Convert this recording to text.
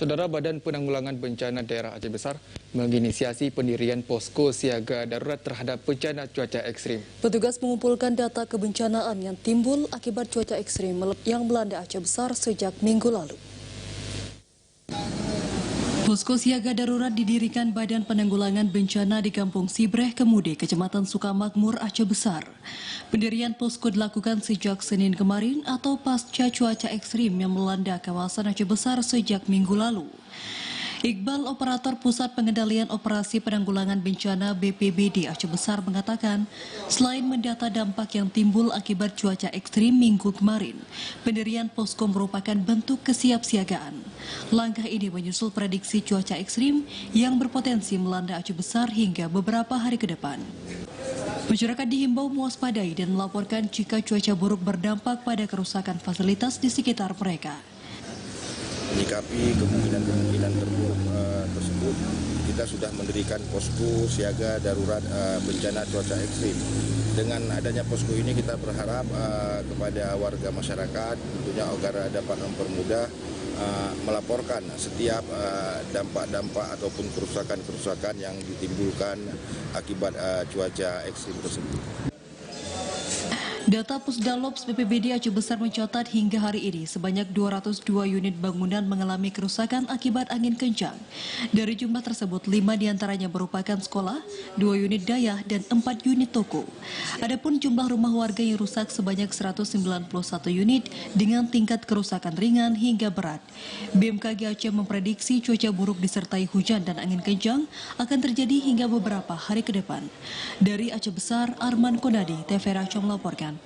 Saudara Badan Penanggulangan Bencana Daerah Aceh Besar menginisiasi pendirian posko siaga darurat terhadap bencana cuaca ekstrim. Petugas mengumpulkan data kebencanaan yang timbul akibat cuaca ekstrim yang melanda Aceh Besar sejak minggu lalu. Posko siaga darurat didirikan Badan Penanggulangan Bencana di Kampung Sibreh, Kemude, Kecamatan Sukamakmur, Aceh Besar. Pendirian posko dilakukan sejak Senin kemarin atau pasca cuaca ekstrim yang melanda kawasan Aceh Besar sejak minggu lalu. Iqbal, operator Pusat Pengendalian Operasi Penanggulangan Bencana BPBD Aceh Besar mengatakan, selain mendata dampak yang timbul akibat cuaca ekstrim minggu kemarin, pendirian posko merupakan bentuk kesiapsiagaan. Langkah ini menyusul prediksi cuaca ekstrim yang berpotensi melanda Aceh Besar hingga beberapa hari ke depan. Masyarakat dihimbau mewaspadai dan melaporkan jika cuaca buruk berdampak pada kerusakan fasilitas di sekitar mereka. Menyikapi kemungkinan terburuk tersebut, kita sudah mendirikan posko siaga darurat bencana cuaca ekstrim. Dengan adanya posko ini kita berharap kepada warga masyarakat tentunya agar dapat mempermudah melaporkan setiap dampak-dampak ataupun kerusakan-kerusakan yang ditimbulkan akibat cuaca ekstrim tersebut. Data Pusdalops BPBD Aceh Besar mencatat hingga hari ini sebanyak 202 unit bangunan mengalami kerusakan akibat angin kencang. Dari jumlah tersebut, 5 diantaranya merupakan sekolah, 2 unit dayah, dan 4 unit toko. Adapun jumlah rumah warga yang rusak sebanyak 191 unit dengan tingkat kerusakan ringan hingga berat. BMKG Aceh memprediksi cuaca buruk disertai hujan dan angin kencang akan terjadi hingga beberapa hari ke depan. Dari Aceh Besar, Arman Konadi, TVRI Aceh melaporkan.